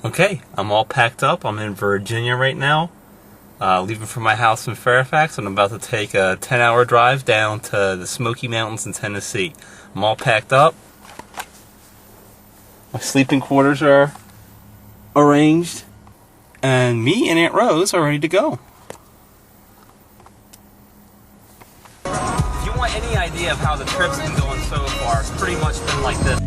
Okay, I'm all packed up. I'm in Virginia right now, leaving from my house in Fairfax, and I'm about to take a 10-hour drive down to the Smoky Mountains in Tennessee. I'm all packed up. My sleeping quarters are arranged, and me and Aunt Rose are ready to go. If you want any idea of how the trip's been going so far, it's pretty much been like this.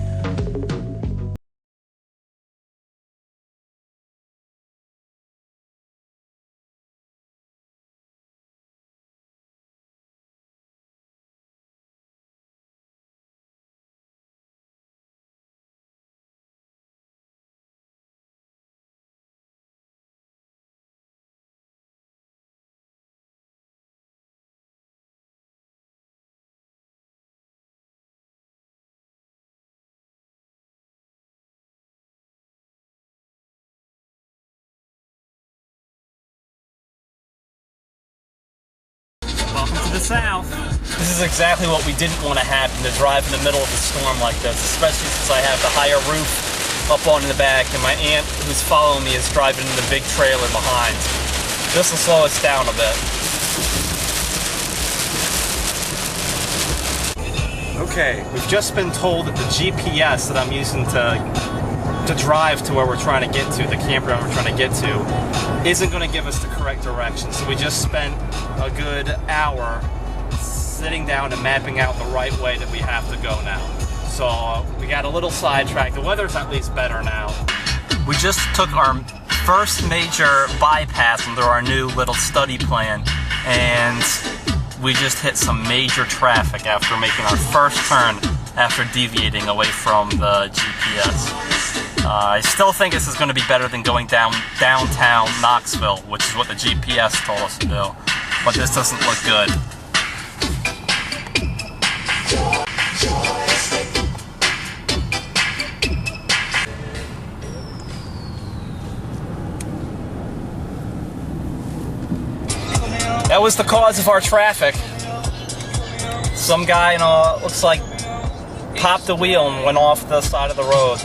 Welcome to the South. This is exactly what we didn't want to happen, to drive in the middle of a storm like this, especially since I have the higher roof up on the back and my aunt who's following me is driving in the big trailer behind. This will slow us down a bit. Okay, we've just been told that the GPS that I'm using to drive to where we're trying to get to, the campground we're trying to get to, isn't going to give us the correct direction. So we just spent a good hour sitting down and mapping out the right way that we have to go now. So we got a little sidetracked. The weather's at least better now. We just took our first major bypass under our new little study plan, and we just hit some major traffic after making our first turn after deviating away from the GPS. I still think this is going to be better than going downtown Knoxville, which is what the GPS told us to do, but this doesn't look good. That was the cause of our traffic. Some guy, looks like popped the wheel and went off the side of the road.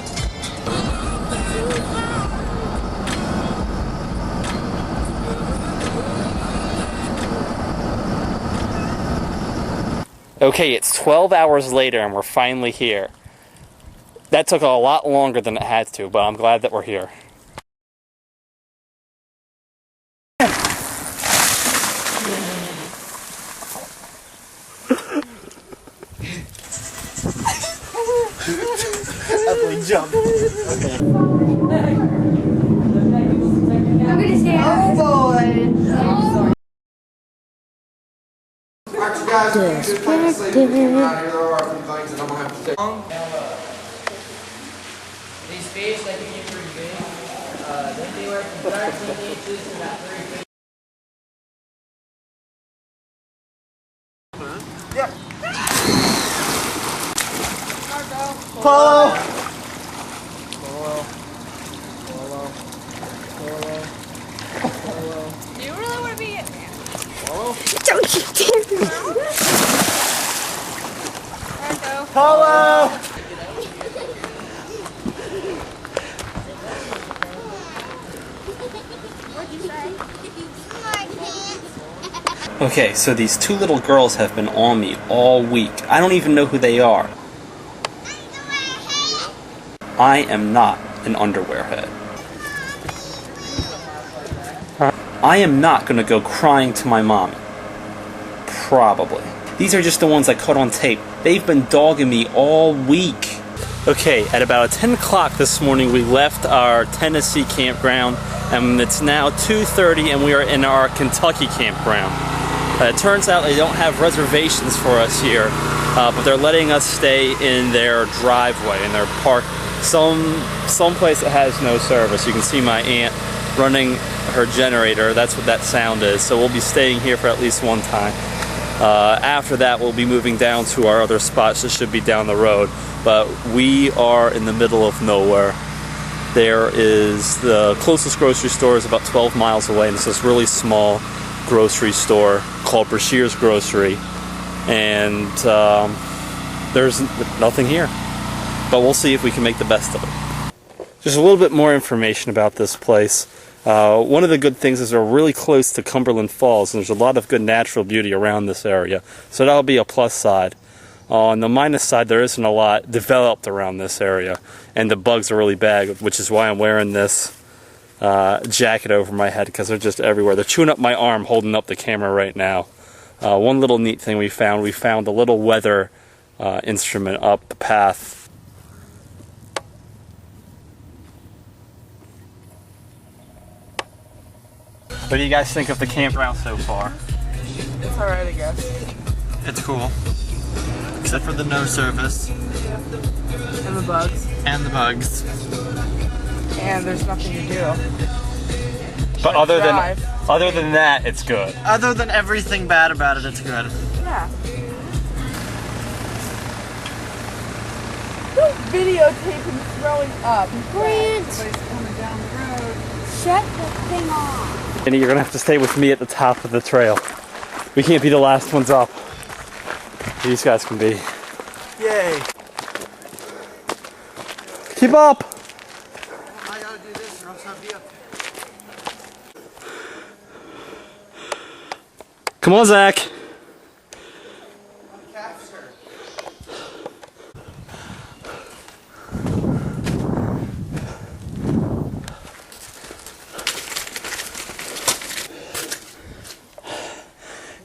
Okay, it's 12 hours later and we're finally here. That took a lot longer than it had to, but I'm glad that we're here. Jump. Okay. I'm gonna stay out. Oh boy. Alright, you guys, good place to sleep. There are a few things that I'm gonna have to take. These fish, they can get pretty big. They anywhere from 13 inches to about 3 feet. Yeah. Follow. Do you really want to be it? Don't you dare! Marco. Follow. What'd you say? Okay, so these two little girls have been on me all week. I don't even know who they are. I am not an underwear head. I am not going to go crying to my mommy. Probably. These are just the ones I caught on tape. They've been dogging me all week. Okay, at about 10 o'clock this morning we left our Tennessee campground, and it's now 2:30 and we are in our Kentucky campground. It turns out they don't have reservations for us here, but they're letting us stay in their driveway, in their park. Some place that has no service. You can see my aunt running her generator. That's what that sound is. So we'll be staying here for at least one time. After that, we'll be moving down to our other spots that should be down the road. But we are in the middle of nowhere. There is the closest grocery store is about 12 miles away, and it's this really small grocery store called Brashear's Grocery, and there's nothing here. But we'll see if we can make the best of it. Just a little bit more information about this place. One of the good things is we're really close to Cumberland Falls, and there's a lot of good natural beauty around this area. So that'll be a plus side. On the minus side, there isn't a lot developed around this area, and the bugs are really bad, which is why I'm wearing this jacket over my head, because they're just everywhere. They're chewing up my arm holding up the camera right now. One little neat thing we found a little weather instrument up the path. What do you guys think of the campground so far? It's alright, I guess. It's cool. Except for the no service. And the bugs. And the bugs. And there's nothing to do. But other than that, it's good. Other than everything bad about it, it's good. Yeah. Don't videotape him throwing up. Grant, Somebody's coming down the road. shut the thing off. And you're gonna have to stay with me at the top of the trail. We can't be the last ones up. These guys can be. Yay! Keep up! I gotta do this or else I'll be up there. Come on, Zach.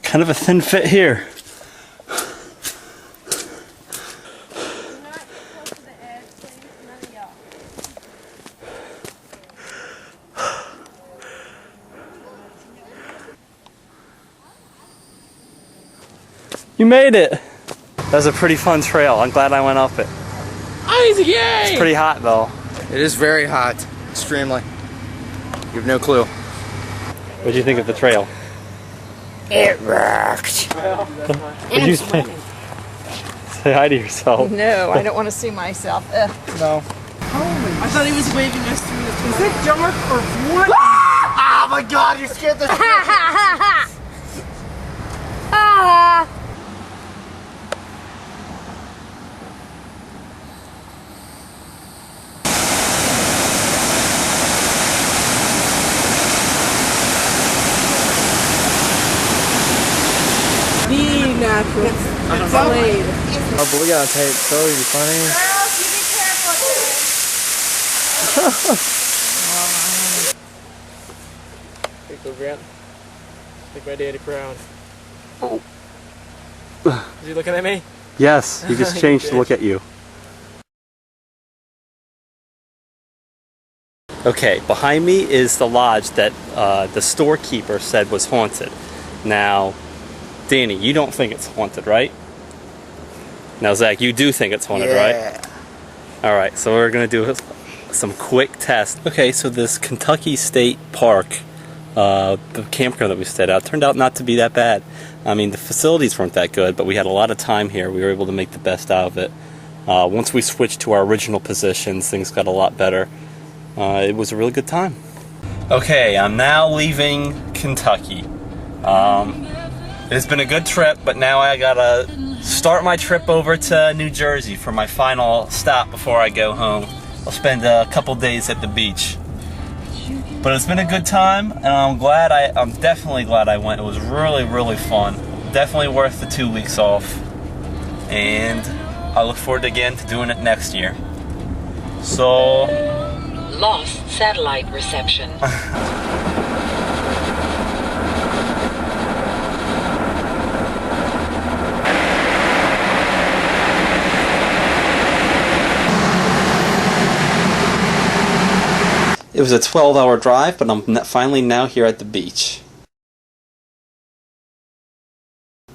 Kind of a thin fit here. You made it! That was a pretty fun trail. I'm glad I went up it. Isaac, yay! It's pretty hot though. It is very hot. Extremely. You have no clue. What did you think of the trail? It rocked. What'd you say? Say hi to yourself. No, I don't want to see myself. Ugh. No. I thought he was waving us through the tunnel. Is it dark or what? Oh my god, you scared the shit out of me. Ah! The natural. It's Slade. Oh, but we gotta tape so it'd be funny. Girls, you be careful Here you go, Grant. Make my daddy proud. Oh. Is he looking at me? Yes, he just changed to look at you. Okay, behind me is the lodge that the storekeeper said was haunted. Now, Danny, you don't think it's haunted, right? Now, Zach, you do think it's haunted, right? Alright, so we're going to do some quick tests. Okay, so this Kentucky State Park, the campground that we stayed at, turned out not to be that bad. I mean, the facilities weren't that good, but we had a lot of time here. We were able to make the best out of it. Once we switched to our original positions, things got a lot better. It was a really good time. Okay, I'm now leaving Kentucky. It's been a good trip, but now I gotta start my trip over to New Jersey for my final stop before I go home. I'll spend a couple days at the beach. But it's been a good time, and I'm definitely glad I went. It was really, really fun. Definitely worth the 2 weeks off. And I look forward again to doing it next year. So... Lost satellite reception. It was a 12-hour drive, but I'm finally now here at the beach.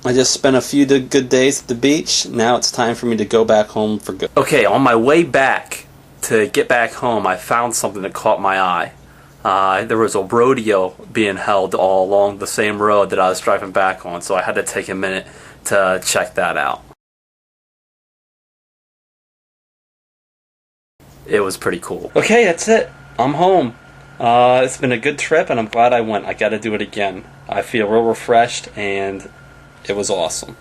I just spent a few good days at the beach. Now it's time for me to go back home for good. Okay, on my way back to get back home, I found something that caught my eye. There was a rodeo being held all along the same road that I was driving back on, so I had to take a minute to check that out. It was pretty cool. Okay, that's it. I'm home. It's been a good trip, and I'm glad I went. I gotta do it again. I feel real refreshed, and it was awesome.